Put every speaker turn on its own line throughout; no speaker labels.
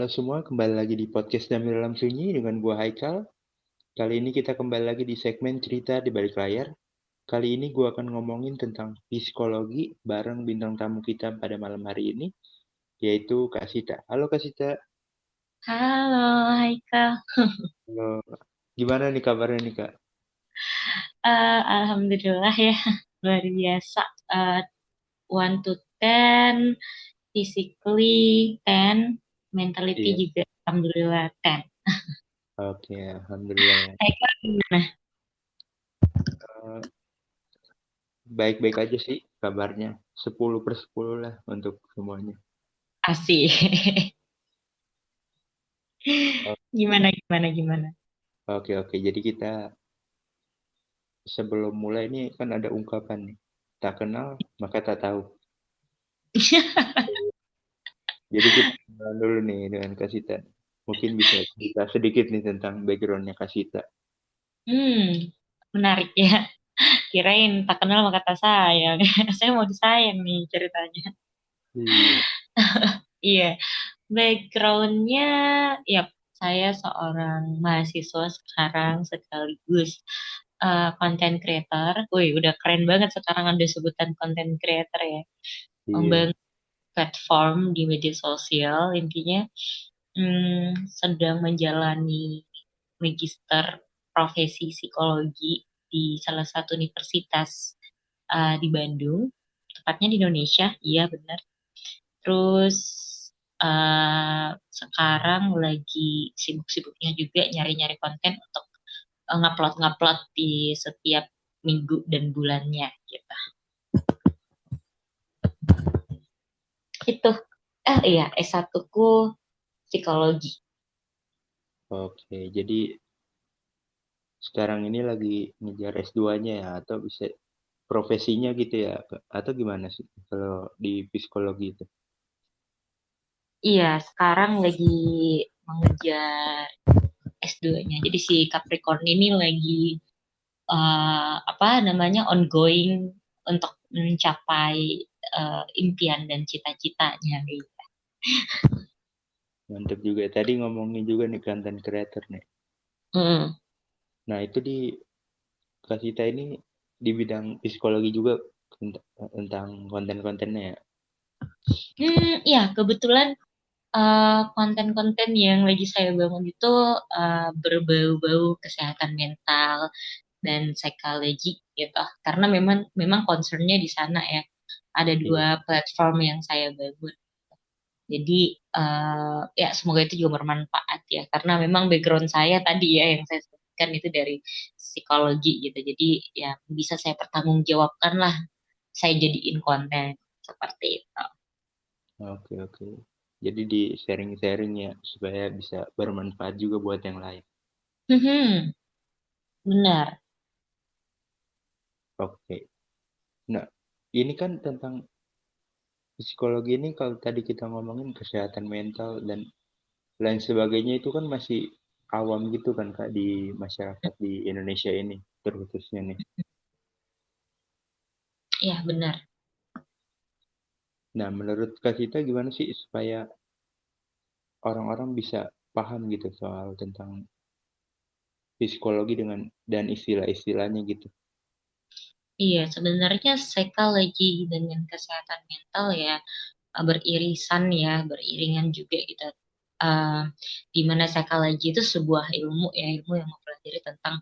Halo semua, kembali lagi di podcast Damai Dalam Sunyi dengan gua Haikal. Kali ini kita kembali lagi di segmen cerita di balik layar. Kali ini gua akan ngomongin tentang psikologi bareng bintang tamu kita pada malam hari ini, yaitu Kak Sita. Halo Kak Sita.
Halo, Haikal.
Halo. Gimana nih kabarnya nih Kak?
Alhamdulillah ya, luar biasa. Eh, 1 to 10, physically 10, mentality
Iya,
juga Alhamdulillah 10.
oke, Alhamdulillah ya.
Haikal gimana?
Eh, Baik-baik aja sih kabarnya. 10/10 lah untuk semuanya.
Asik. Gimana, gimana, gimana?
Oke, oke. Jadi kita sebelum mulai ini kan ada ungkapan nih. Tak kenal maka tak tahu. Jadi kita kenalan dulu nih dengan Kasita. Mungkin bisa cerita sedikit nih tentang backgroundnya Kasita.
Hmm, menarik ya. Kirain tak kenal maka tak sayang. Saya mau disayang nih ceritanya.
Iya,
Iya, backgroundnya, ya saya seorang mahasiswa sekarang sekaligus content creator. Wih, udah keren banget sekarang ada sebutan content creator ya.
iya,
Membangun platform di media sosial, intinya sedang menjalani magister profesi psikologi di salah satu universitas di Bandung, tepatnya di Indonesia, iya benar. Terus sekarang lagi sibuk-sibuknya juga nyari-nyari konten untuk ngupload-ngupload di setiap minggu dan bulannya gitu. Itu iya S1 ku psikologi.
oke. Jadi sekarang ini lagi ngejar S2-nya ya, atau bisa profesinya gitu ya, Kak? Atau gimana sih kalau di psikologi itu?
Iya, sekarang lagi mengejar S2-nya. Jadi si Capricorn ini lagi apa namanya ongoing untuk mencapai impian dan cita-citanya gitu.
Mantap juga. Tadi ngomongin juga nih content creator nih.
Hmm.
Nah, itu di Kasita ini di bidang psikologi juga tentang konten-kontennya ya.
Ya kebetulan konten-konten yang lagi saya bangun itu berbau-bau kesehatan mental dan psikologi gitu. Karena memang memang concernnya di sana ya. Ada
Iya.
dua platform yang saya bangun. Jadi ya semoga itu juga bermanfaat ya. Karena memang background saya tadi ya yang saya sebutkan itu dari psikologi gitu. Jadi ya bisa saya pertanggungjawabkan lah. Saya jadiin konten seperti itu.
Oke, oke. Jadi di sharing-sharing ya supaya bisa bermanfaat juga buat yang lain.
Mhm, benar.
Oke. Nah, ini kan tentang psikologi ini kalau tadi kita ngomongin kesehatan mental dan lain sebagainya itu kan masih awam gitu kan Kak di masyarakat di Indonesia ini terkhususnya nih.
Iya, benar.
Nah, menurut Kak Sita gimana sih supaya orang-orang bisa paham gitu soal tentang psikologi dengan dan istilah-istilahnya gitu.
Iya, sebenarnya psikologi dengan kesehatan mental ya beririsan ya, beriringan juga gitu. Eh, di mana psikologi itu sebuah ilmu ya, ilmu yang mempelajari tentang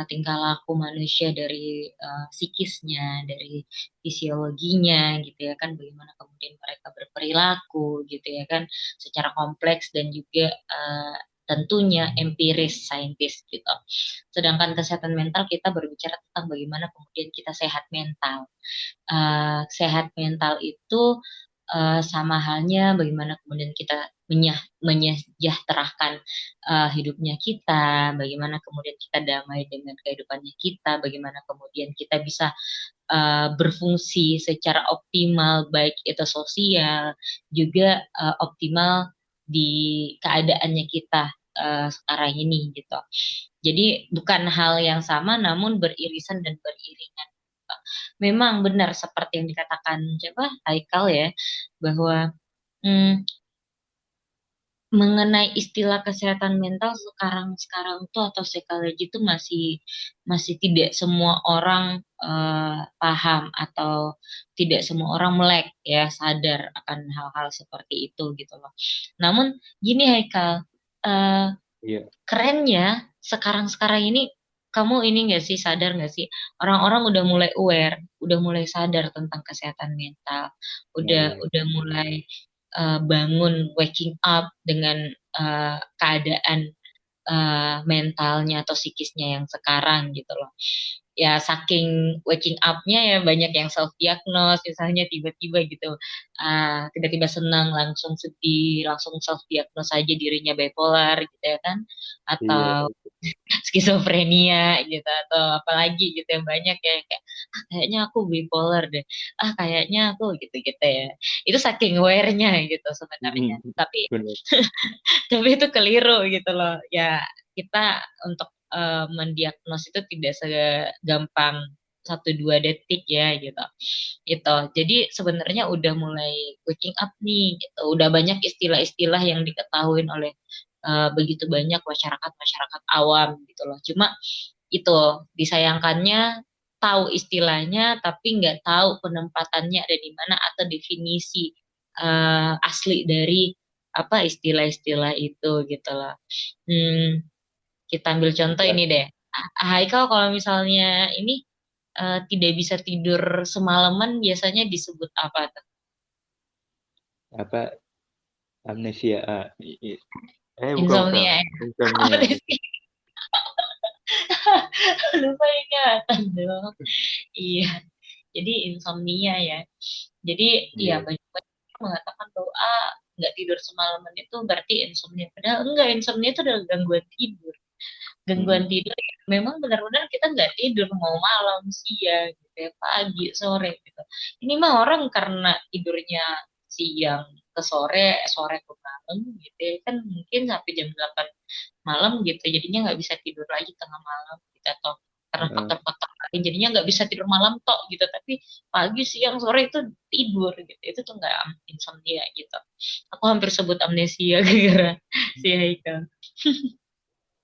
tingkah laku manusia dari psikisnya, dari fisiologinya gitu ya kan, bagaimana kemudian mereka berperilaku gitu ya kan, secara kompleks dan juga tentunya empiris, saintis gitu. Sedangkan kesehatan mental kita berbicara tentang bagaimana kemudian kita sehat mental. Sehat mental itu sama halnya bagaimana kemudian kita menyejahterakan hidupnya kita, bagaimana kemudian kita damai dengan kehidupannya kita, bagaimana kemudian kita bisa berfungsi secara optimal, baik itu sosial, juga optimal di keadaannya kita sekarang ini gitu. Jadi bukan hal yang sama namun beririsan dan beriringan. Memang benar seperti yang dikatakan siapa Haikal ya, bahwa hmm, mengenai istilah kesehatan mental sekarang tuh atau psikologi itu masih masih tidak semua orang paham atau tidak semua orang melek ya sadar akan hal-hal seperti itu gitu loh. Namun gini Haikal, eh,
Iya,
kerennya sekarang-sekarang ini kamu ini nggak sih sadar nggak sih orang-orang udah mulai aware, udah mulai sadar tentang kesehatan mental,
nah iya,
udah mulai bangun waking up dengan keadaan mentalnya atau psikisnya yang sekarang gitu loh. Ya saking waking up-nya ya banyak yang self diagnose misalnya tiba-tiba gitu tiba-tiba senang langsung sedih langsung self diagnose aja dirinya bipolar gitu ya kan
iya,
atau skizofrenia gitu atau apalagi gitu yang banyak ya kayak kayaknya aku bipolar deh kayaknya aku gitu-gitu ya itu saking aware-nya gitu sebenarnya
mm,
tapi
benar,
tapi itu keliru gitu loh ya kita untuk mendiagnos itu tidak segampang 1-2 detik ya gitu gitu jadi sebenarnya udah mulai waking up nih gitu udah banyak istilah-istilah yang diketahui oleh begitu banyak masyarakat awam gitu loh cuma itu disayangkannya tahu istilahnya tapi nggak tahu penempatannya ada di mana atau definisi asli dari apa istilah-istilah itu gitu loh. Hmm, kita ambil contoh
kita
ini deh. Haikal kalau misalnya ini tidak bisa tidur semalaman biasanya disebut apa tuh?
apa amnesia, bukan,
Insomnia ya.
insomnia,
Apa sih? Lupa ingatan dong. Iya. Jadi insomnia ya. Jadi ya
iya,
banyak mengatakan bahwa nggak tidur semalaman itu berarti insomnia. Padahal enggak, insomnia itu adalah gangguan tidur. Gangguan
mm,
tidur ya, memang benar-benar kita nggak tidur mau malam, siang, gitu ya, pagi, sore gitu. Ini mah orang karena tidurnya siang ke sore, sore ke malam gitu ya. Kan mungkin sampai jam 8 malam gitu. Jadinya nggak bisa tidur lagi tengah malam gitu atau karena
heeh,
faktor-faktor lain jadinya nggak bisa tidur malam tok gitu tapi pagi siang sore itu tidur gitu itu tuh nggak insomnia gitu aku hampir sebut amnesia gara-gara si Haikal.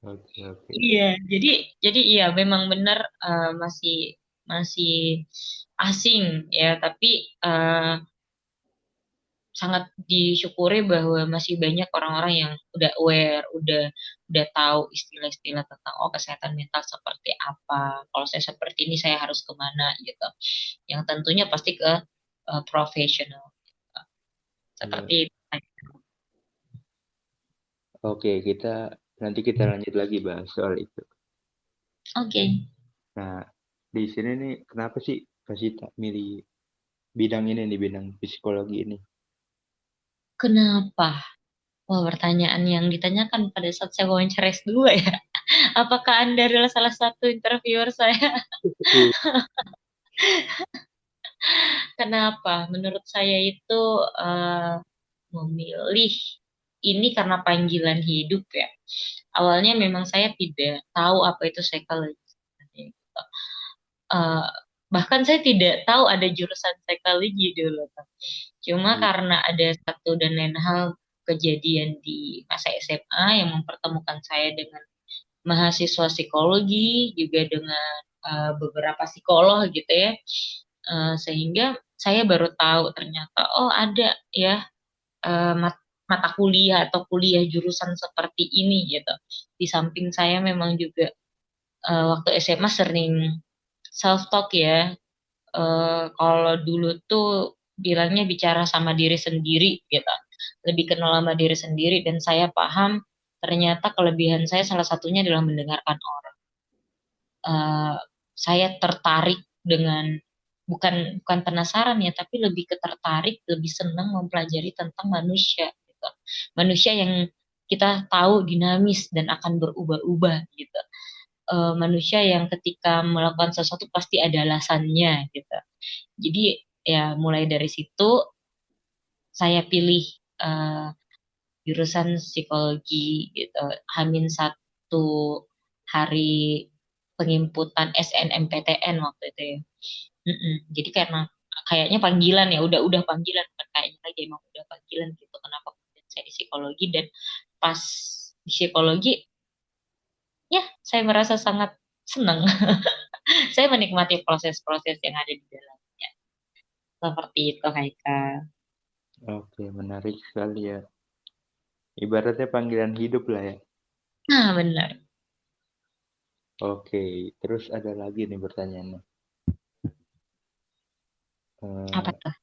oke, oke,
Iya, jadi iya memang benar masih masih asing ya, tapi eh, sangat disyukuri bahwa masih banyak orang-orang yang udah aware, udah tahu istilah-istilah tentang oh kesehatan mental seperti apa. Kalau saya seperti ini saya harus kemana gitu. Yang tentunya pasti ke profesional.
iya.
Seperti itu.
Oke, nanti kita lanjut lagi bahas soal itu.
Oke,
Nah, di sini nih, kenapa sih kasih tak milih bidang ini nih, bidang psikologi ini?
kenapa? Wah, pertanyaan yang ditanyakan pada saat saya wawancara S2 ya. Apakah Anda adalah salah satu interviewer saya? Kenapa? Menurut saya itu eh, memilih ini karena panggilan hidup ya. Awalnya memang saya tidak tahu apa itu psikologi. Gitu. Eh, bahkan saya tidak tahu ada jurusan psikologi dulu. Cuma
Iya,
karena ada satu dan lain hal kejadian di masa SMA yang mempertemukan saya dengan mahasiswa psikologi juga dengan beberapa psikolog gitu ya. Sehingga saya baru tahu ternyata oh ada ya mata kuliah atau kuliah jurusan seperti ini gitu. Di samping saya memang juga waktu SMA sering self talk ya. Kalau dulu tuh bilangnya bicara sama diri sendiri gitu. Lebih kenal sama diri sendiri dan saya paham ternyata kelebihan saya salah satunya adalah mendengarkan orang. eh, saya tertarik dengan bukan penasaran ya, tapi lebih ke tertarik, lebih senang mempelajari tentang manusia gitu. Manusia yang kita tahu dinamis dan akan berubah-ubah gitu. Manusia yang ketika melakukan sesuatu pasti ada alasannya gitu. Jadi ya mulai dari situ saya pilih eh, jurusan psikologi gitu. Hamin 1 hari penginputan SNMPTN waktu itu ya. Mm-mm. Jadi karena kayaknya panggilan ya, udah panggilan bukan kayaknya lagi emang udah panggilan gitu. Kenapa kemudian saya di psikologi dan pas di psikologi, ya saya merasa sangat senang. Saya menikmati proses-proses yang ada di dalamnya. Seperti itu, Haikal.
Oke, menarik sekali ya. Ibaratnya panggilan hidup lah ya.
Nah, benar.
Oke, terus ada lagi nih pertanyaannya.
Apa
Eh,
tuh?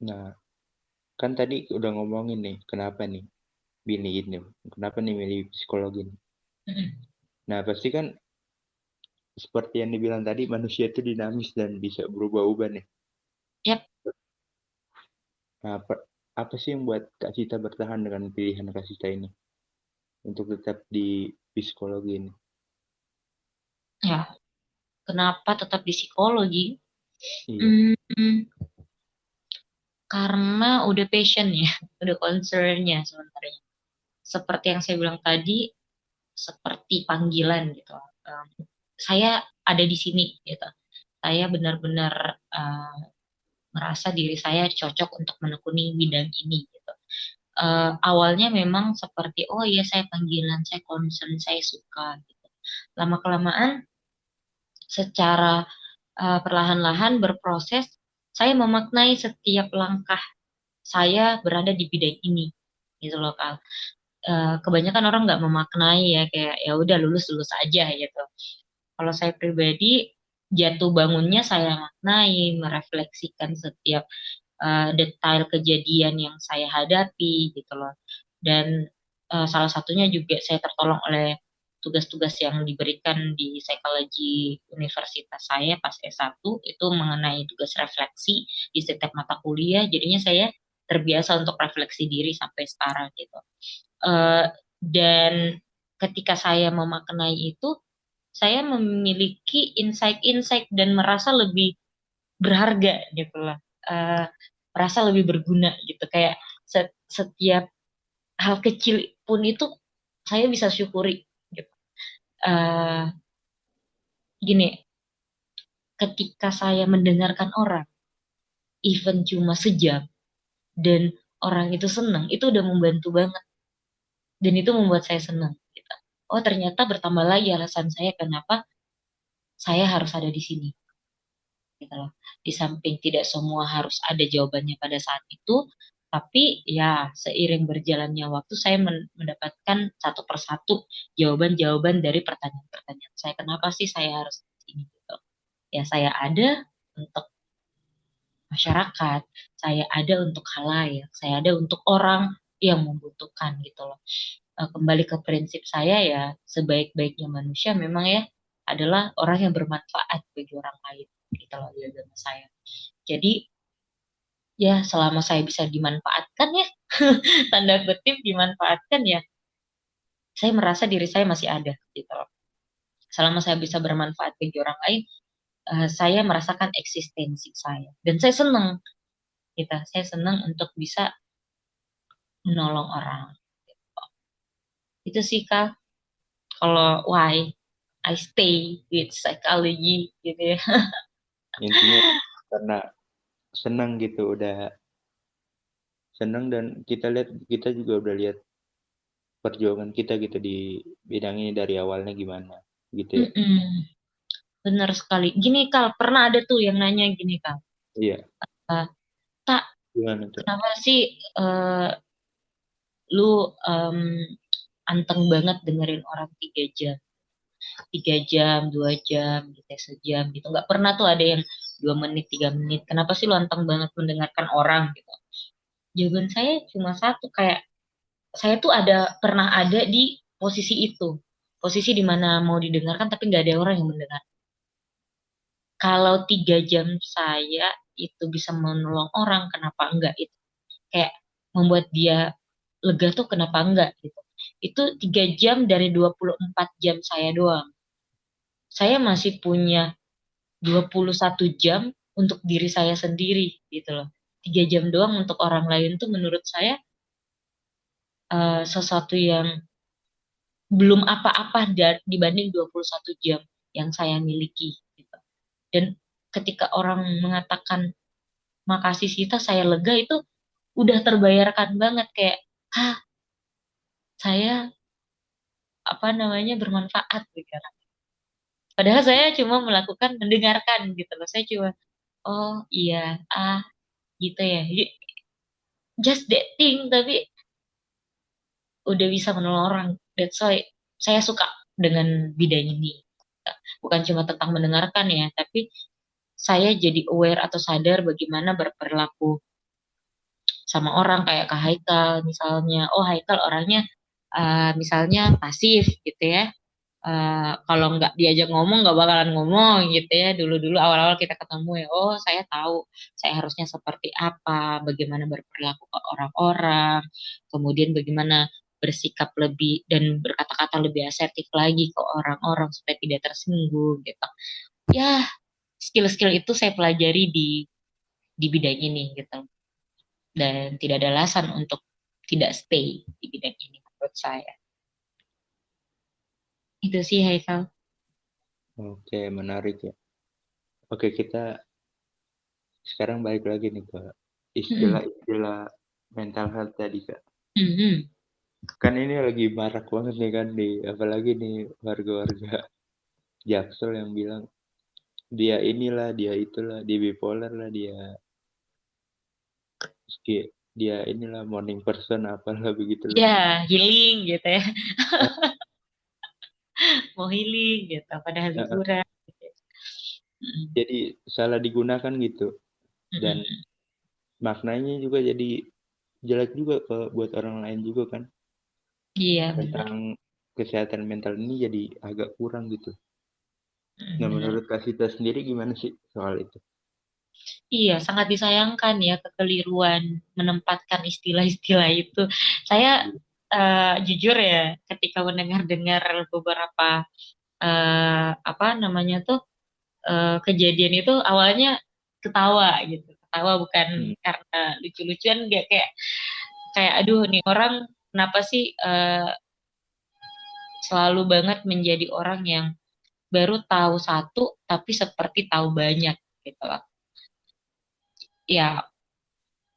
nah, kan tadi udah ngomongin nih, kenapa nih pilih ini, kenapa nih milih psikologi nih.
Mm-mm.
Nah, pasti kan seperti yang dibilang tadi, manusia itu dinamis dan bisa berubah-ubah nih.
Yap.
Nah, apa sih yang buat Kak Cita bertahan dengan pilihan Kak Cita ini untuk tetap di psikologi ini?
Ya, kenapa tetap di psikologi?
Iya,
Hmm, karena udah passion ya, udah concernnya sebenarnya. Seperti yang saya bilang tadi, seperti panggilan gitu. Um, saya ada di sini gitu. Saya benar-benar merasa diri saya cocok untuk menekuni bidang ini gitu. Awalnya memang seperti oh iya saya panggilan, saya concern, saya suka gitu. Lama kelamaan secara perlahan-lahan berproses, saya memaknai setiap langkah saya berada di bidang ini gitu loh Kak. Kebanyakan orang nggak memaknai ya kayak ya udah lulus lulus aja gitu. Kalau saya pribadi jatuh bangunnya saya maknai, merefleksikan setiap detail kejadian yang saya hadapi gitu loh. Dan salah satunya juga saya tertolong oleh tugas-tugas yang diberikan di psikologi universitas saya pas S1 itu mengenai tugas refleksi di setiap mata kuliah. Jadinya saya terbiasa untuk refleksi diri sampai sekarang gitu. Eh, dan ketika saya memaknai itu, saya memiliki insight-insight dan merasa lebih berharga gitu lah. Eh, merasa lebih berguna gitu. Kayak setiap hal kecil pun itu saya bisa syukuri gitu. Eh, gini, ketika saya mendengarkan orang, even cuma sejam, dan orang itu senang, itu udah membantu banget. Dan itu membuat saya senang. Gitu. Oh ternyata bertambah lagi alasan saya kenapa saya harus ada di sini. Gitu loh. Di samping tidak semua harus ada jawabannya pada saat itu, tapi ya seiring berjalannya waktu saya mendapatkan satu persatu jawaban-jawaban dari pertanyaan-pertanyaan saya. Kenapa sih saya harus di sini gitu? Ya saya ada untuk masyarakat, saya ada untuk halayak, saya ada untuk orang yang membutuhkan gitu loh. Kembali ke prinsip saya ya, sebaik-baiknya manusia memang ya adalah orang yang bermanfaat bagi orang lain gitu loh di agama saya. Jadi ya selama saya bisa dimanfaatkan ya, tanda kutip dimanfaatkan ya, saya merasa diri saya masih ada gitu loh. Selama saya bisa bermanfaat bagi orang lain, saya merasakan eksistensi saya. Dan saya senang gitu, saya senang untuk bisa menolong orang. Itu sih Kak, kalau why I stay with psychology gitu ya.
intinya karena senang gitu, udah senang dan kita lihat, kita juga udah lihat perjuangan kita gitu di bidang ini dari awalnya gimana gitu ya.
Mm-mm, bener sekali. Gini Kak, pernah ada tuh yang nanya gini Kak,
Iya,
"Eh, tak
gimana tuh?
kenapa sih eh, lu em, anteng banget dengerin orang 3 jam, 3 jam, 2 jam, gitu, ya, sejam gitu. Nggak pernah tuh ada yang 2 menit, 3 menit. Kenapa sih lu anteng banget mendengarkan orang gitu? Jawaban saya cuma satu, kayak saya tuh pernah ada di posisi itu, posisi di mana mau didengarkan tapi nggak ada orang yang mendengar. Kalau 3 jam saya itu bisa menolong orang, kenapa enggak itu? Kayak membuat dia lega tuh kenapa enggak gitu. Itu 3 jam dari 24 jam saya doang. Saya masih punya 21 jam untuk diri saya sendiri gitu loh. 3 jam doang untuk orang lain tuh menurut saya sesuatu yang belum apa-apa dibanding 21 jam yang saya miliki gitu. Dan ketika orang mengatakan makasih Sita, saya lega, itu udah terbayarkan banget kayak, ah, saya apa namanya bermanfaat gitu. Padahal saya cuma melakukan mendengarkan gitu loh. Saya cuma, oh iya, ah gitu ya. Just that thing, tapi udah bisa menolong orang. That's why saya suka dengan bidang ini. Bukan cuma tentang mendengarkan ya, tapi saya jadi aware atau sadar bagaimana berperilaku sama orang kayak Kak Haikal misalnya. Oh, Haikal orangnya misalnya pasif gitu ya. Kalau nggak diajak ngomong nggak bakalan ngomong gitu ya. Dulu-dulu awal-awal kita ketemu ya, oh saya tahu saya harusnya seperti apa, bagaimana berperilaku ke orang-orang, kemudian bagaimana bersikap lebih dan berkata-kata lebih asertif lagi ke orang-orang supaya tidak tersinggung gitu. Ya, skill-skill itu saya pelajari di bidang ini gitu. Dan tidak ada alasan untuk tidak stay di bidang ini menurut saya. Itu sih Haikal.
Oke, menarik ya. Oke, kita sekarang balik lagi nih ke
Mm-mm.
istilah-istilah mental health tadi, Kak.
Mm-mm.
Kan ini lagi marak banget nih kan di apalagi nih warga-warga Jaksel yang bilang dia inilah, dia itulah, dia bipolar lah, dia inilah morning person apalah begitu loh.
Ya, healing gitu ya. Mau healing gitu, padahal liburan. Gitu. Mm-mm.
Jadi salah digunakan gitu dan
Mm-mm.
maknanya juga jadi jelek juga ke buat orang lain juga kan
Iya, benar.
tentang kesehatan mental ini jadi agak kurang gitu. Nah,
Benar.
menurut Kak Sita sendiri gimana sih soal itu?
Iya, sangat disayangkan ya kekeliruan menempatkan istilah-istilah itu. Saya jujur ya, ketika mendengar-dengar beberapa apa namanya tuh kejadian itu awalnya ketawa gitu. Ketawa bukan
Hmm,
karena lucu-lucuan, nggak kayak kayak aduh nih orang kenapa sih selalu banget menjadi orang yang baru tahu satu tapi seperti tahu banyak gitu loh. Ya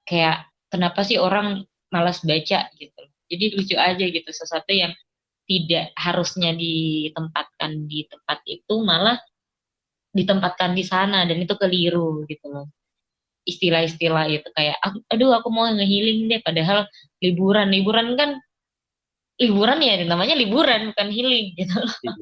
kayak kenapa sih orang malas baca gitu. Jadi lucu aja gitu, sesuatu yang tidak harusnya ditempatkan di tempat itu malah ditempatkan di sana dan itu keliru gitu loh. Istilah-istilah itu kayak aduh aku mau ngehealing deh padahal liburan. Liburan kan liburan ya namanya liburan bukan healing gitu.
iya.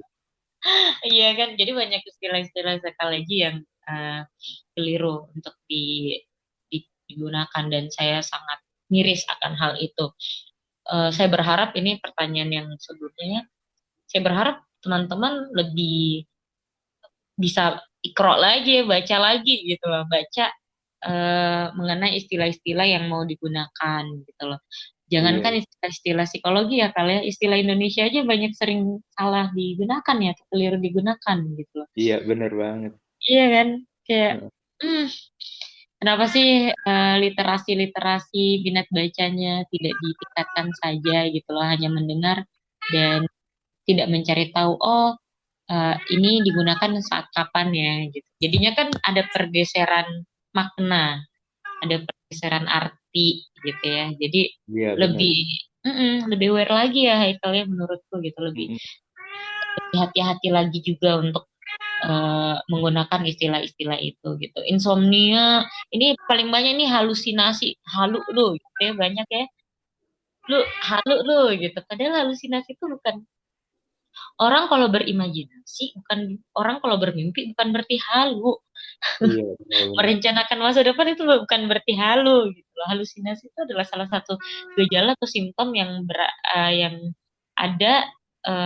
Iya kan, jadi banyak istilah-istilah psikologi yang eh, keliru untuk digunakan dan saya sangat miris akan hal itu. Saya berharap ini pertanyaan yang sebelumnya, saya berharap teman-teman lebih bisa ikro lagi, baca lagi gitu loh, baca mengenai istilah-istilah yang mau digunakan gitu loh.
Iya,
Jangankan istilah-istilah psikologi ya kali ya, istilah Indonesia aja banyak sering salah digunakan ya, keliru digunakan gitu loh.
iya benar banget.
Iya kan? Kayak,
Heeh.
hmm, kenapa sih literasi-literasi minat bacanya tidak ditingkatkan saja gitu loh, hanya mendengar dan tidak mencari tahu, oh ini digunakan saat kapan ya gitu. Jadinya kan ada pergeseran makna, ada pergeseran arti gitu ya. Jadi
Iya benar.
lebih lebih aware lagi ya Haikal ya menurutku gitu, lebih
Mm-mm.
hati-hati lagi juga untuk menggunakan istilah-istilah itu gitu. Insomnia, ini paling banyak nih halusinasi, halu lu gitu ya, banyak ya. Lu halu lu gitu. Padahal halusinasi itu bukan orang kalau berimajinasi, bukan orang kalau bermimpi bukan berarti halu.
Iya benar-benar.
Merencanakan masa depan itu bukan berarti halu gitu loh. Halusinasi itu adalah salah satu gejala atau simptom yang ada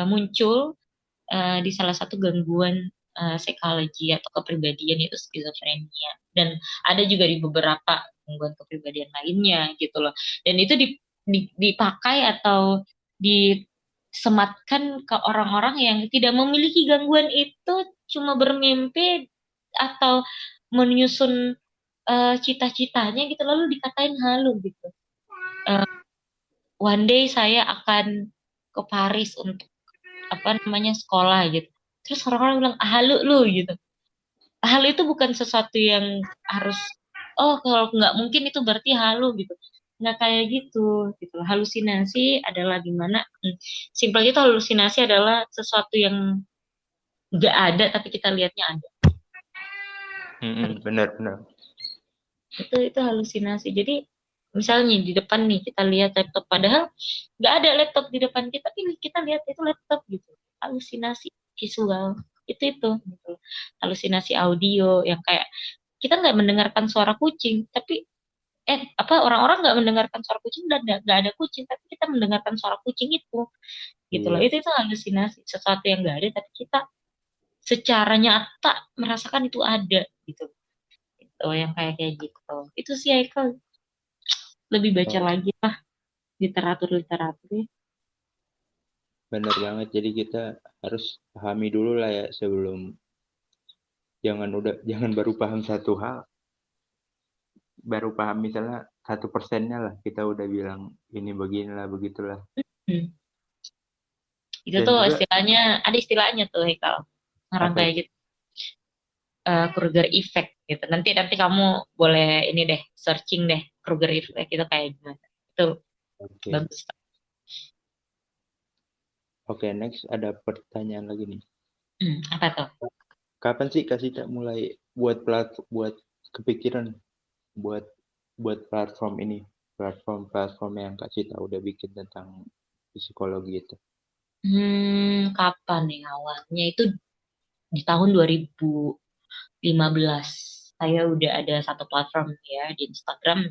muncul di salah satu gangguan psikologi atau kepribadian yaitu skizofrenia dan ada juga di beberapa gangguan kepribadian lainnya gitu loh dan itu dipakai atau disematkan ke orang-orang yang tidak memiliki gangguan itu cuma bermimpi atau menyusun cita-citanya gitu lalu dikatain halu gitu. Eh, One day saya akan ke Paris untuk apa namanya sekolah gitu. Terus orang-orang bilang ah, halu lu gitu. Halu itu bukan sesuatu yang harus oh kalau nggak mungkin itu berarti halu gitu. Nggak kayak gitu loh. Halusinasi adalah gimana? Simpel itu halusinasi adalah sesuatu yang nggak ada tapi kita lihatnya ada.
Benar-benar.
Itu halusinasi. Jadi misalnya di depan nih kita lihat laptop, padahal nggak ada laptop di depan kita, tapi kita lihat itu laptop gitu. Halusinasi visual itu gitu. Halusinasi audio yang kayak kita nggak mendengarkan suara kucing, tapi apa orang-orang nggak mendengarkan suara kucing dan nggak ada kucing, tapi kita mendengarkan suara kucing itu gitu loh.
Iya.
Itu halusinasi, sesuatu yang nggak ada tapi kita secara nyata merasakan itu ada gitu. Itu yang kayak kayak gitu. Itu sih Haikal, lebih baca
Oh,
lagi lah literatur-literatur ya.
benar banget. Jadi kita harus pahami dulu lah ya sebelum jangan baru paham satu hal, baru paham misalnya 1%-nya lah kita udah bilang ini beginilah begitulah.
Hmm. Itu
Dan
tuh
juga
istilahnya, ada istilahnya tuh Haikal. Orang
apa
kayak
itu?
gitu, Kruger effect gitu. Nanti nanti kamu boleh ini deh, searching deh Kruger effect itu kayak gimana. Itu
Oke.
bagus.
Oke, next ada pertanyaan lagi nih.
Apa tuh?
Kapan sih Kak Sita mulai buat kepikiran buat buat platform ini, platform yang Kak Sita udah bikin tentang psikologi itu?
Kapan nih awalnya? Itu di tahun 2015. Saya udah ada satu platform ya di Instagram.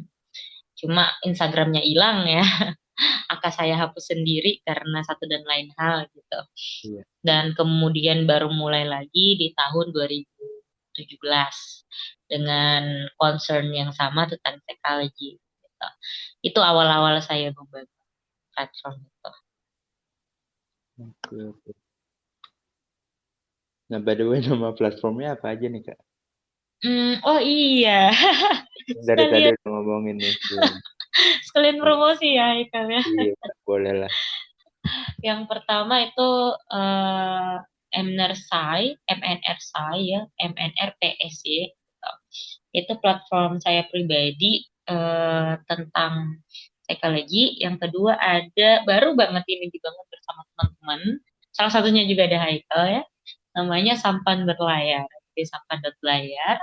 Cuma Instagramnya hilang ya. Akan saya hapus sendiri karena satu dan lain hal gitu.
Iya.
Dan kemudian baru mulai lagi di tahun 2017 dengan concern yang sama tentang psychology gitu. Itu awal-awal saya membangun platform itu.
Oke, oke. Nah, by the way, nama platformnya apa aja nih, Kak?
Oh iya,
Dari tadi
sekalian
udah ngomongin nih, belum.
sekalian
Oh,
promosi ya Ikal ya.
iya, boleh lah.
Yang pertama itu MNRSci ya, MNRPSY. Itu platform saya pribadi tentang psikologi. Yang kedua ada baru banget ini dibangun bersama teman-teman. Salah satunya juga ada Haikal ya. Namanya Sampan Berlayar. Di Sampan Berlayar.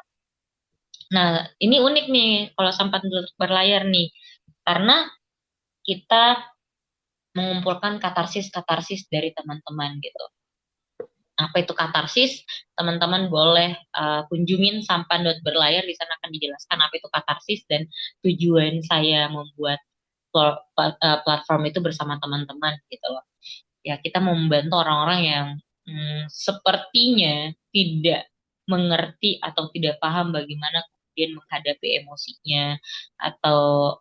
Nah, ini unik nih kalau Sampan Berlayar nih. Karena kita mengumpulkan katarsis-katarsis dari teman-teman gitu. Apa itu katarsis? Teman-teman boleh kunjungin sampan.berlayar, di sana akan dijelaskan apa itu katarsis dan tujuan saya membuat platform itu bersama teman-teman gitu loh. Ya, kita mau membantu orang-orang yang sepertinya tidak mengerti atau tidak paham bagaimana kemudian menghadapi emosinya atau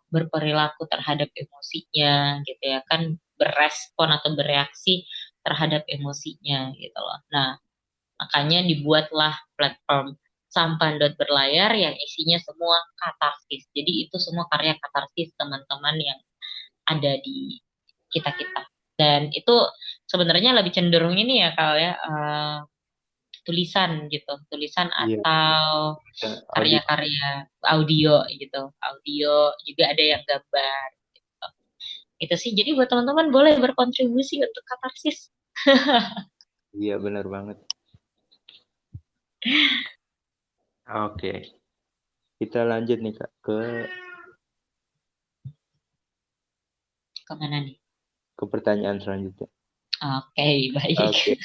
berperilaku terhadap emosinya gitu ya kan, berespon atau bereaksi terhadap emosinya gitu loh. Nah, makanya dibuatlah platform Sampan.berlayar yang isinya semua katarsis. Jadi itu semua karya katarsis teman-teman yang ada di kita-kita. Dan itu sebenarnya lebih cenderung ini ya kalau ya tulisan gitu, tulisan
Iya,
atau
audio.
karya-karya audio gitu, audio juga ada yang gambar. Gitu. Itu sih. Jadi buat teman-teman boleh berkontribusi untuk katarsis.
Iya, benar banget. Oke, kita lanjut nih, Kak,
Kemana nih?
ke pertanyaan selanjutnya.
Oke, baik.
Oke,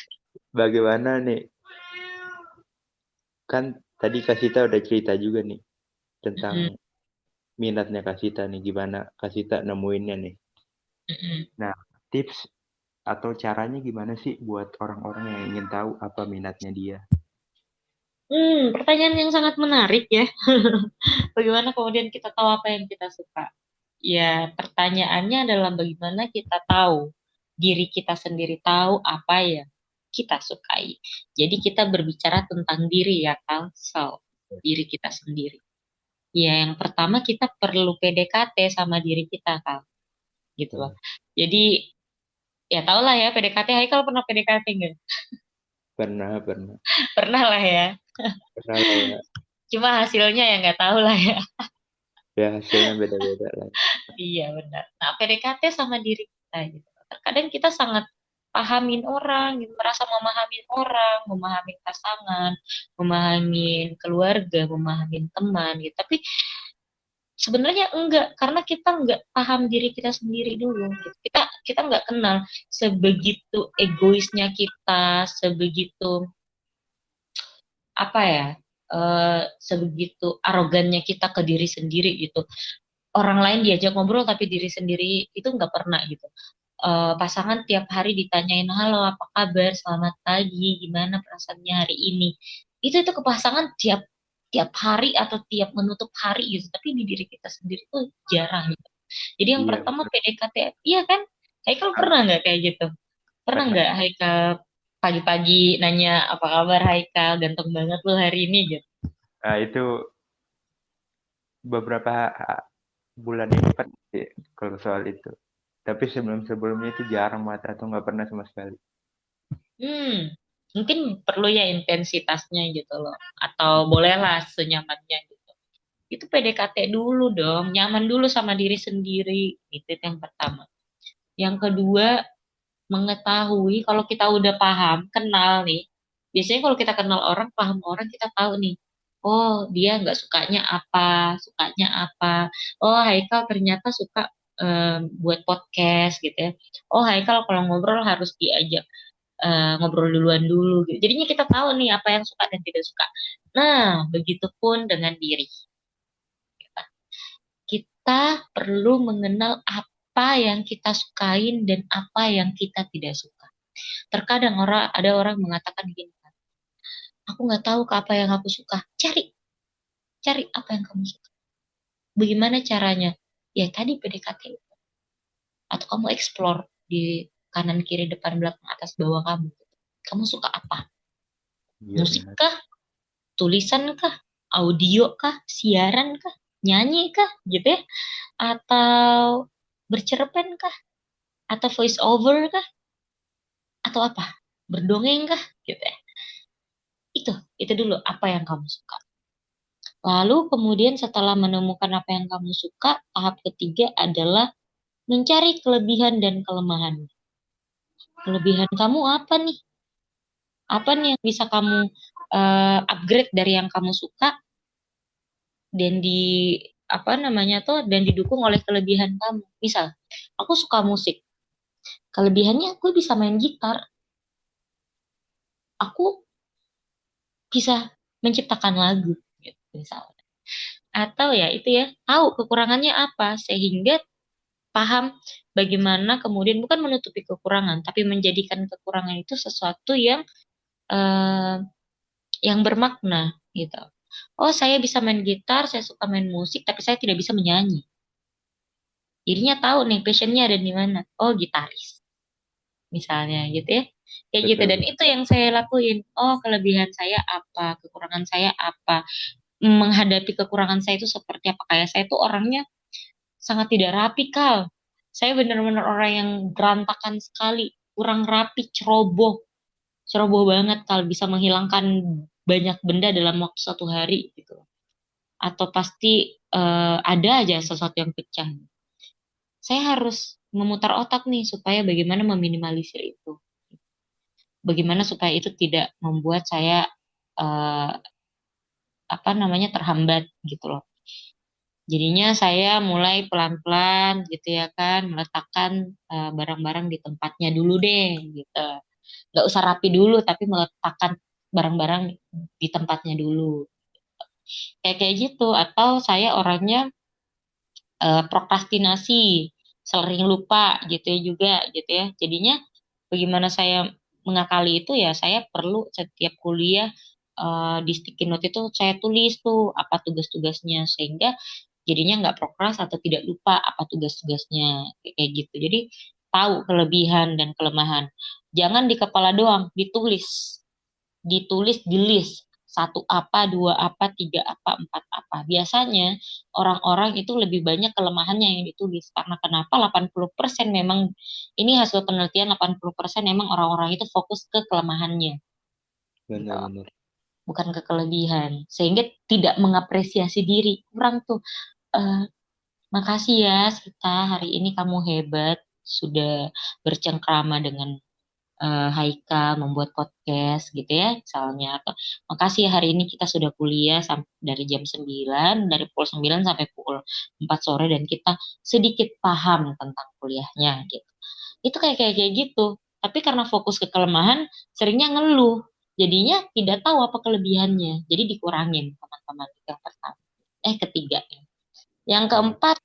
bagaimana nih? Kan tadi Kak Sita udah cerita juga nih tentang
Mm-mm,
minatnya Kak Sita nih, gimana Kak Sita nemuinnya nih.
mm-mm.
Nah, tips atau caranya gimana sih buat orang-orang yang ingin tahu apa minatnya dia?
Pertanyaan yang sangat menarik ya. Bagaimana kemudian kita tahu apa yang kita suka? Ya, pertanyaannya adalah bagaimana kita tahu diri kita sendiri tahu apa yang kita sukai. Jadi kita berbicara tentang diri ya, Kang. So, diri kita sendiri. Ya, yang pertama kita perlu PDKT sama diri kita, Kang. Gitu loh. Jadi, ya tau lah ya PDKT. Haikal pernah PDKT nggak?
Pernah, pernah.
Pernah lah ya.
Pernah lah ya.
Cuma hasilnya ya nggak tahu lah ya.
Ya hasilnya beda-beda lah.
Iya benar. Nah, PDKT sama diri kita gitu. Terkadang kita sangat pahamin orang, gitu, merasa memahamin orang, memahamin pasangan, memahamin keluarga, memahamin teman gitu. Tapi sebenarnya enggak, karena kita enggak paham diri kita sendiri dulu. Gitu. Kita enggak kenal sebegitu egoisnya kita, sebegitu apa ya, sebegitu arogannya kita ke diri sendiri gitu. Orang lain diajak ngobrol tapi diri sendiri itu nggak pernah gitu. Pasangan tiap hari ditanyain, halo apa kabar, selamat pagi, gimana perasaannya hari ini. Itu ke pasangan tiap tiap hari atau tiap menutup hari gitu. Tapi di diri kita sendiri tuh jarang gitu. Jadi yang
Iya,
pertama PDKT, iya kan? Haikal pernah nggak kayak gitu? Pernah
pernah.
nggak Haikal pagi-pagi nanya apa kabar Haikal, ganteng banget lu hari ini gitu?
Nah, itu beberapa bulan ini pernah sih kalau soal itu. Tapi sebelum-sebelumnya itu jarang banget atau nggak pernah sama sekali.
Hmm, mungkin perlu ya intensitasnya gitu loh. Atau bolehlah senyamannya gitu. Itu PDKT dulu dong, nyaman dulu sama diri sendiri. Itu yang pertama. Yang kedua, mengetahui kalau kita udah paham, kenal nih. Biasanya kalau kita kenal orang, paham orang, kita tahu nih. Oh, dia nggak sukanya apa, sukanya apa. Oh, Haikal ternyata suka buat podcast gitu ya. Oh, Haikal kalau ngobrol harus diajak ngobrol duluan dulu gitu. Jadinya kita tahu nih apa yang suka dan tidak suka. Nah, begitupun dengan diri. Kita perlu mengenal apa yang kita sukain dan apa yang kita tidak suka. Terkadang ada orang mengatakan gini, aku nggak tahu ke apa yang aku suka. Cari, cari apa yang kamu suka. Bagaimana caranya? Ya tadi PDKT atau kamu explore di kanan kiri depan belakang atas bawah kamu. Kamu suka apa?
Iya
Musik
benar.
kah? Tulisan kah? Audio kah? Siaran kah? Nyanyi kah? Gitu ya? Atau bercerpen kah? Atau voice over kah? Atau apa? Berdongeng kah? Gitu ya. Itu dulu apa yang kamu suka. Lalu kemudian setelah menemukan apa yang kamu suka, tahap ketiga adalah mencari kelebihan dan kelemahan. Kelebihan kamu apa nih? Apa nih yang bisa kamu upgrade dari yang kamu suka dan apa namanya tuh dan didukung oleh kelebihan kamu. Misal, aku suka musik. Kelebihannya aku bisa main gitar. Aku bisa menciptakan lagu gitu misalnya. Atau ya itu ya, tahu kekurangannya apa sehingga paham bagaimana kemudian bukan menutupi kekurangan, tapi menjadikan kekurangan itu sesuatu eh, yang bermakna gitu. Oh, saya bisa main gitar, saya suka main musik, tapi saya tidak bisa menyanyi. Jadinya tahu nih passionnya ada di mana. Oh, gitaris misalnya gitu ya. Kayak gitu dan
Betul.
itu yang saya lakuin. Oh, kelebihan saya apa, kekurangan saya apa. Menghadapi kekurangan saya itu seperti apa. Kayak saya tuh orangnya sangat tidak rapi, Kal. Saya benar-benar orang yang berantakan sekali, kurang rapi, ceroboh. Ceroboh banget, Kal. Bisa menghilangkan banyak benda dalam waktu satu hari gitu. Atau pasti ada aja sesuatu yang pecah. Saya harus memutar otak nih supaya bagaimana meminimalisir itu. Bagaimana supaya itu tidak membuat saya eh, apa namanya terhambat gitu loh. Jadinya saya mulai pelan-pelan gitu ya kan, meletakkan barang-barang di tempatnya dulu deh gitu. Nggak usah rapi dulu, tapi meletakkan barang-barang di tempatnya dulu. Kayak gitu. Atau saya orangnya prokrastinasi, sering lupa gitu ya juga gitu ya. Jadinya bagaimana saya mengakali itu ya saya perlu setiap kuliah di sticky note itu saya tulis tuh apa tugas-tugasnya sehingga jadinya nggak prokras atau tidak lupa apa tugas-tugasnya kayak gitu. Jadi tahu kelebihan dan kelemahan. Jangan di kepala doang, ditulis di list satu apa, dua apa, tiga apa, empat apa. Biasanya orang-orang itu lebih banyak kelemahannya yang ditulis. Karena kenapa? 80% memang, ini hasil penelitian 80% memang orang-orang itu fokus ke kelemahannya. Gitu.
Benar-benar.
bukan ke kelebihan. Sehingga tidak mengapresiasi diri. Kurang tuh, eh, makasih ya Sita, hari ini kamu hebat, sudah bercengkrama dengan Haikal membuat podcast gitu ya misalnya, atau makasih ya hari ini kita sudah kuliah sampai dari jam 9, dari pukul 9 sampai pukul 4 sore dan kita sedikit paham tentang kuliahnya gitu. Itu kayak gitu. Tapi karena fokus ke kelemahan, seringnya ngeluh. Jadinya tidak tahu apa kelebihannya. Jadi dikurangin teman-teman. Itu yang pertama. Ketiga. Yang
Hmm.
keempat,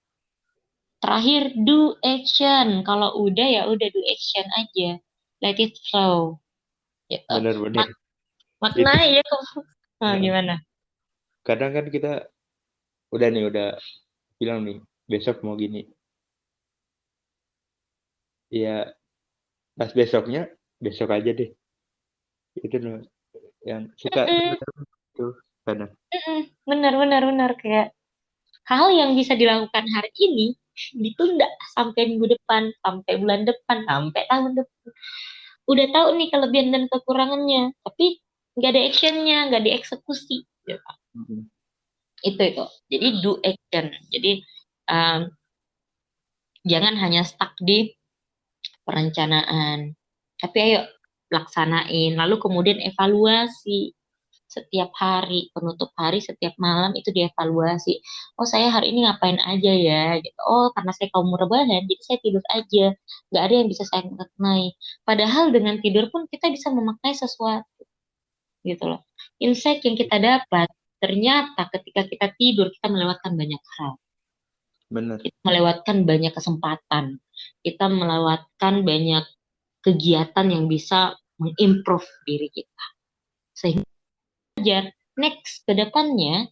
terakhir do action. Kalau udah ya udah do action aja. Let it flow gitu.
Bener-bener.
Mak-
Itu
maknanya ya kok. Nah,
eh,
gimana?
kadang kan kita udah bilang nih besok mau gini. Ya pas besoknya besok aja deh. Itu loh yang suka
Mm-mm,
bener tuh kadang.
mm-mm. Benar kayak hal yang bisa dilakukan hari ini ditunda sampai minggu depan, sampai bulan depan, sampai tahun depan. Udah tahu nih kelebihan dan kekurangannya, tapi nggak ada actionnya, nggak dieksekusi. Gitu.
Mhm.
Itu. Jadi do action. Jadi um, jangan hanya stuck di perencanaan, tapi ayo laksanain. Lalu kemudian evaluasi setiap hari, penutup hari setiap malam itu dievaluasi. Oh saya hari ini ngapain aja ya? Gitu. Oh karena saya kaum rebahan, jadi saya tidur aja. Nggak ada yang bisa saya maknai. Padahal dengan tidur pun kita bisa memaknai sesuatu, gitu loh. Insight yang kita dapat, ternyata ketika kita tidur kita melewatkan banyak hal.
Bener.
Kita melewatkan banyak kesempatan. Kita melewatkan banyak kegiatan yang bisa mengimprove diri kita. Sehingga next ke depannya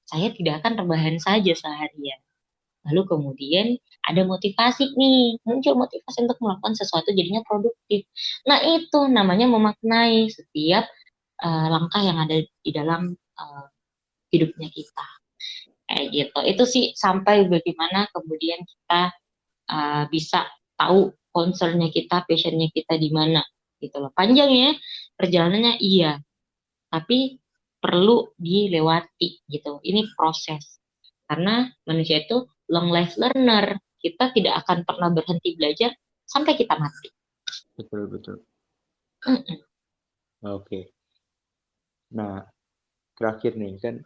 saya tidak akan rebahan saja seharian. Lalu kemudian ada motivasi nih, muncul motivasi untuk melakukan sesuatu jadinya produktif. Nah itu namanya memaknai setiap langkah yang ada di dalam hidupnya kita. Kayak gitu. Itu sih sampai bagaimana kemudian kita bisa tahu concernnya kita, passionnya kita di mana. Gitu loh. Panjang ya perjalanannya iya, tapi perlu dilewati gitu. Ini proses. Karena manusia itu long life learner. Kita tidak akan pernah berhenti belajar sampai kita mati.
Betul betul.
Mm-mm.
Oke. Nah, terakhir nih kan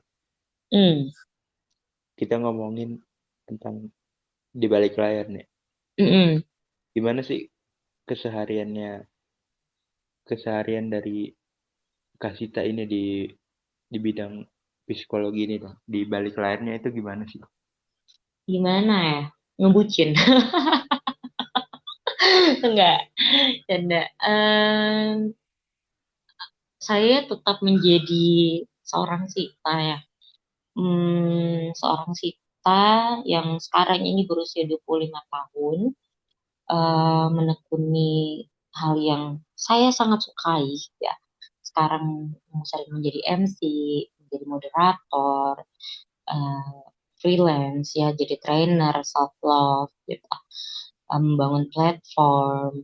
Mm.
kita ngomongin tentang di balik layar nih.
Mm-mm.
Gimana sih keseharian dari Kasita ini di bidang psikologi ini dong. Di balik layarnya itu gimana sih?
Gimana ya? Ngebucin. Enggak. Canda. Saya tetap menjadi seorang Sita ya. Seorang Sita yang sekarang ini berusia 25 tahun. Menekuni hal yang saya sangat sukai ya. Sekarang sering menjadi MC, menjadi moderator, eh, freelance ya, jadi trainer self love gitu. Membangun platform,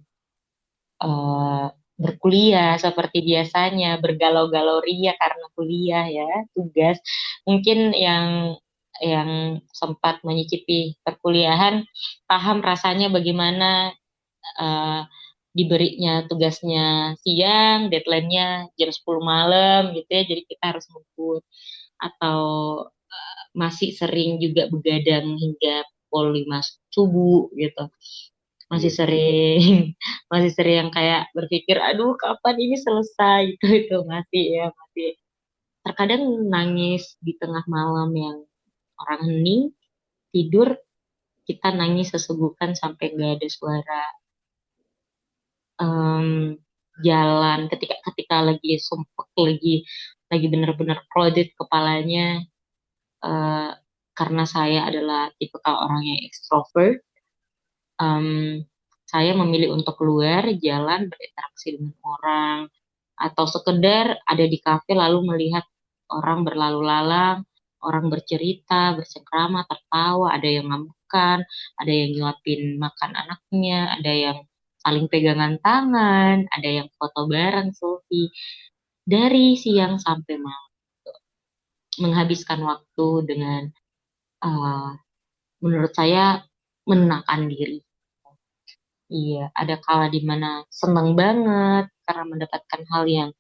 eh, berkuliah seperti biasanya, bergalau-galau ria karena kuliah ya, tugas. Mungkin yang sempat menyicipi perkuliahan paham rasanya bagaimana eh, diberinya tugasnya siang, deadline-nya jam 10 malam gitu ya, jadi kita harus ngebut. Atau masih sering juga begadang hingga pukul 5 subuh gitu. Masih
Iya.
sering, masih sering yang kayak berpikir, aduh kapan ini selesai gitu, itu masih ya, masih. Terkadang nangis di tengah malam yang orang hening, tidur, kita nangis sesegukan sampai nggak ada suara. em, Jalan ketika ketika lagi sumpah lagi benar-benar crowded kepalanya, eh, karena saya adalah tipe orang yang ekstrovert, em, saya memilih untuk keluar jalan berinteraksi dengan orang atau sekedar ada di kafe lalu melihat orang berlalu lalang, orang bercerita, bercengkrama, tertawa, ada yang ngambukan, ada yang nyuapin makan anaknya, ada yang saling pegangan tangan, ada yang foto bareng, selfie. dari siang sampai malam, menghabiskan waktu dengan uh, menurut saya menenangkan diri. Iya, ada kala di mana senang banget karena mendapatkan hal yang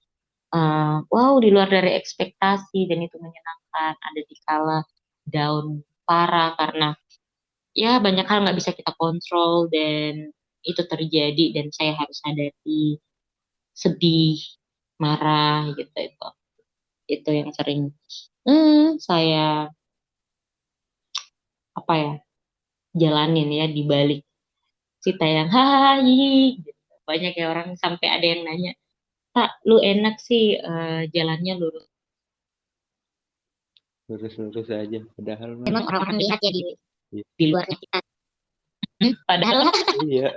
wow di luar dari ekspektasi dan itu menyenangkan. Ada di kala down parah karena ya banyak hal nggak bisa kita kontrol dan itu terjadi dan saya harus hadapi sedih, marah gitu itu yang sering saya apa ya jalanin ya di balik cerita yang hahaha gitu. Banyak ya orang sampai ada yang nanya, "Tak, lu enak sih jalannya lurus."
Lurus-lurus aja. Padahal mah.
Emang orang-orang lihat ya
Iya.
di luarnya kita. Padahal
Iya.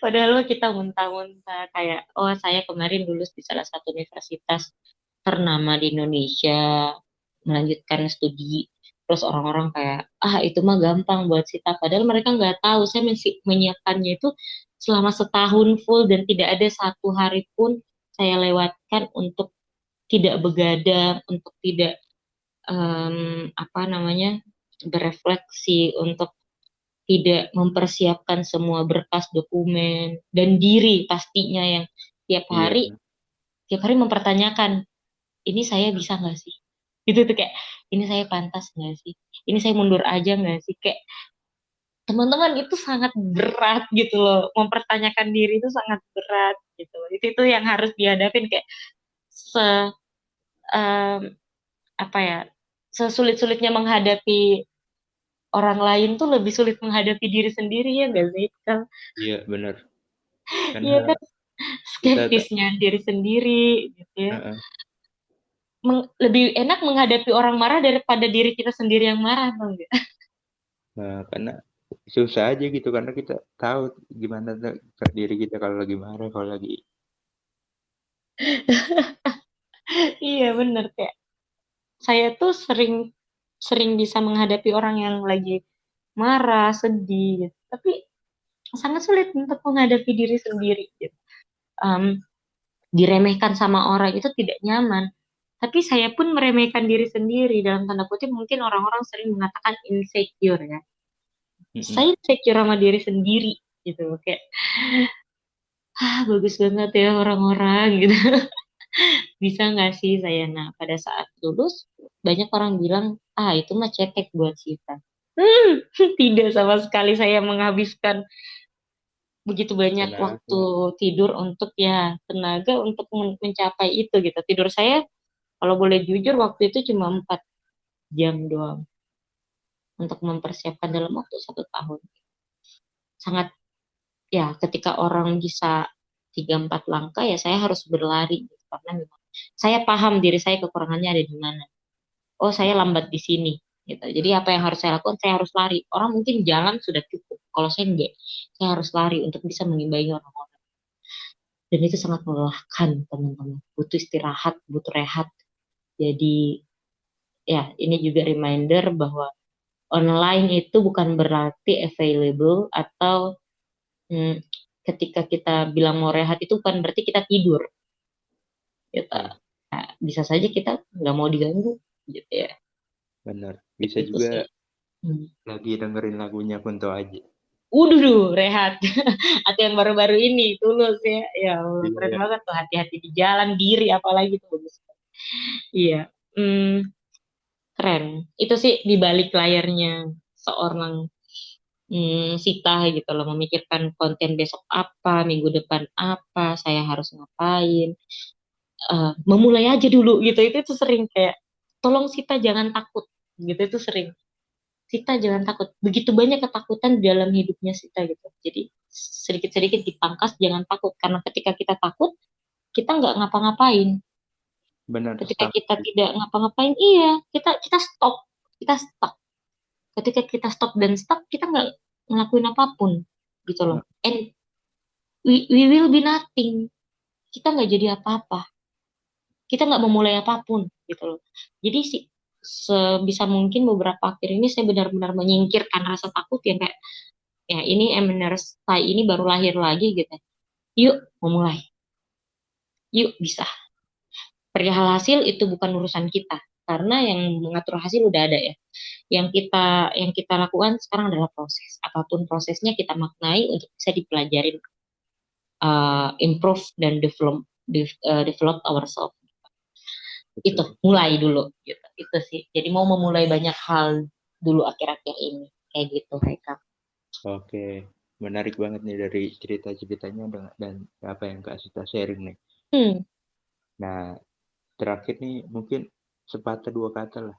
padahal kita muntah-muntah kayak oh saya kemarin lulus di salah satu universitas ternama di Indonesia melanjutkan studi. Terus orang-orang kayak itu mah gampang buat Sita. Padahal mereka nggak tahu saya masih menyiapkannya itu selama setahun full dan tidak ada satu hari pun saya lewatkan untuk tidak begadang, untuk tidak apa namanya berefleksi, untuk tidak mempersiapkan semua berkas dokumen dan diri pastinya yang tiap
Iya.
hari tiap hari mempertanyakan ini saya bisa nggak sih itu tuh kayak ini saya pantas nggak sih ini saya mundur aja nggak sih kayak teman-teman itu sangat berat gitu loh mempertanyakan diri itu sangat berat gitu itu yang harus dihadapin kayak se em, apa ya sesulit-sulitnya menghadapi orang lain tuh lebih sulit menghadapi diri sendiri ya nggak sih Kang?
Iya, benar.
Iya
Karena
kan
kita
skeptisnya diri sendiri gitu ya.
Heeh.
Lebih enak menghadapi orang marah daripada diri kita sendiri yang marah, tau nggak?
Nah, karena susah aja gitu karena kita tahu gimana diri kita kalau lagi marah, kalau lagi.
Iya bener kayak saya tuh sering sering bisa menghadapi orang yang lagi marah, sedih, gitu. Tapi sangat sulit untuk menghadapi diri sendiri. Gitu. Em, diremehkan sama orang itu tidak nyaman. Tapi saya pun meremehkan diri sendiri dalam tanda kutip mungkin orang-orang sering mengatakan insecure ya.
Mm-mm.
Saya insecure sama diri sendiri gitu kayak bagus banget ya orang-orang gitu. Bisa nggak sih saya? Nah, pada saat lulus, banyak orang bilang, itu mah cetek buat Sita. Hmm, tidak sama sekali saya menghabiskan begitu banyak waktu
Tenaga.
tidur untuk ya tenaga untuk mencapai itu gitu. Tidur saya kalau boleh jujur waktu itu cuma 4 jam doang untuk mempersiapkan dalam waktu 1 tahun. Sangat ya ketika orang bisa 3-4 langkah ya saya harus berlari gitu. Karena memang saya paham diri saya kekurangannya ada di mana. Oh saya lambat di sini gitu. Jadi apa yang harus saya lakukan? Saya harus lari. Orang mungkin jalan sudah cukup. Kalau saya enggak, saya harus lari untuk bisa mengimbangi orang-orang. Dan itu sangat melelahkan teman-teman. Butuh istirahat, butuh rehat. Jadi ya ini juga reminder bahwa online itu bukan berarti available atau hmm, ketika kita bilang mau rehat itu bukan berarti kita tidur. Kita
Iya,
bisa saja kita nggak mau diganggu gitu ya.
benar. Bisa
Itu
juga
sih. Hmm.
lagi dengerin lagunya Kunto Aji.
Rehat. Atau yang baru-baru ini, Tulus ya. Ya Allah, keren
Iya.
banget tuh. Hati-hati di jalan, diri apalagi tuh. Bagus. Iya, keren. Itu sih di balik layarnya seorang Sita gitu loh. Memikirkan konten besok apa, minggu depan apa, saya harus ngapain. Memulai aja dulu gitu. Itu sering kayak, tolong Sita jangan takut. Gitu itu sering. Sita jangan takut. Begitu banyak ketakutan di dalam hidupnya Sita gitu. Jadi sedikit-sedikit dipangkas, jangan takut. Karena ketika kita takut, kita nggak ngapa-ngapain.
Benar,
Ketika
stuck.
kita tidak ngapa-ngapain, iya, kita stop. Kita stuck. Ketika kita stop dan stuck, kita nggak ngelakuin apapun. Gitu loh.
Nah,
And we will be nothing. Kita nggak jadi apa-apa. Kita nggak memulai apapun. Gitu loh. Jadi sih, sebisa mungkin beberapa akhir ini saya benar-benar menyingkirkan rasa takut yang kayak ya ini Eminers Tai ini baru lahir lagi gitu. Yuk, mau mulai. Yuk bisa. Perihal hasil itu bukan urusan kita, karena yang mengatur hasil udah ada ya. Yang kita lakukan sekarang adalah proses. Apapun prosesnya kita maknai untuk bisa dipelajarin, improve dan develop ourselves. Itu
Betul.
mulai dulu gitu. Itu sih. Jadi mau memulai banyak hal dulu akhir-akhir ini kayak gitu, Haikal.
Oke, menarik banget nih dari cerita-ceritanya dan apa yang Kak Sita sharing nih.
Hmm.
Nah, terakhir nih mungkin sepatah dua kata lah,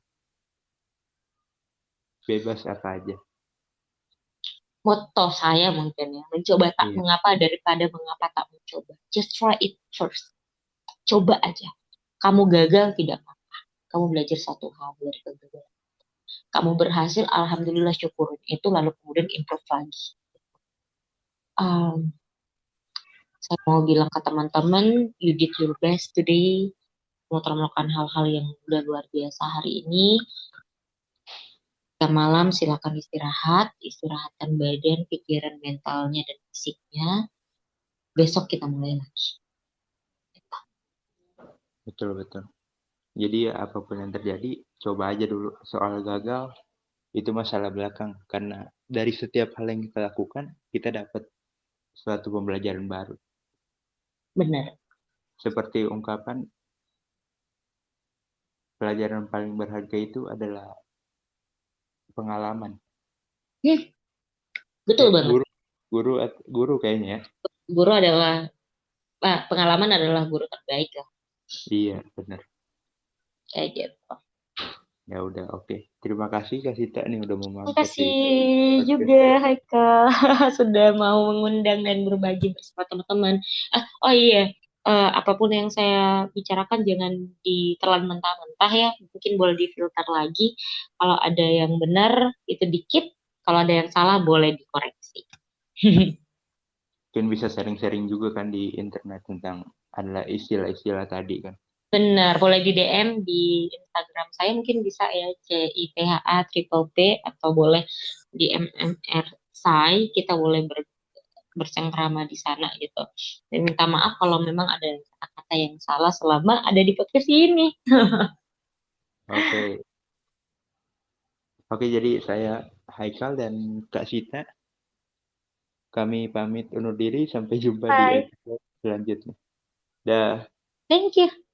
bebas apa aja.
Moto saya mungkin ya, mencoba tak
Iya,
mengapa daripada mengapa tak mencoba. Just try it first. Coba aja. Kamu gagal tidak apa-apa. Kamu belajar satu hal dari kegagalan. Kamu berhasil, alhamdulillah syukurin itu, lalu kemudian improve lagi. Um, saya mau bilang ke teman-teman, you did your best today. Kamu telah melakukan hal-hal yang udah luar biasa hari ini. Jam malam silakan istirahat, istirahatkan badan, pikiran, mentalnya, dan fisiknya. Besok kita mulai lagi.
betul-betul. Jadi ya apapun yang terjadi, coba aja dulu. Soal gagal, itu masalah belakang. Karena dari setiap hal yang kita lakukan, kita dapat suatu pembelajaran baru.
Benar.
Seperti ungkapan, pelajaran paling berharga itu adalah pengalaman.
Hmm, betul banget.
Guru, guru kayaknya ya.
Guru adalah, pengalaman adalah guru terbaik lah.
Iya, benar.
Kayak gitu.
Ya udah, oke. Terima kasih Kak Sita nih udah mau
Terima
mampir
kasih
di
juga
podcast saya.
Haikal sudah mau mengundang dan berbagi bersama teman-teman. Oh iya, apapun yang saya bicarakan jangan ditelan mentah-mentah ya. Mungkin boleh difilter lagi. Kalau ada yang benar itu dikit, kalau ada yang salah boleh dikoreksi.
Mungkin bisa sharing-sharing juga kan di internet tentang adalah istilah-istilah tadi kan.
Benar, boleh di DM di Instagram saya, mungkin bisa ya, CITHA triple P, atau boleh di MMR Sai, kita boleh bersengkrama di sana gitu. Dan minta maaf kalau memang ada kata-kata yang salah selama ada di podcast ini.
Oke. Oke, jadi saya Haikal dan Kak Sita, kami pamit undur diri sampai jumpa di
Bye.
episode selanjutnya. Dah.
Thank you.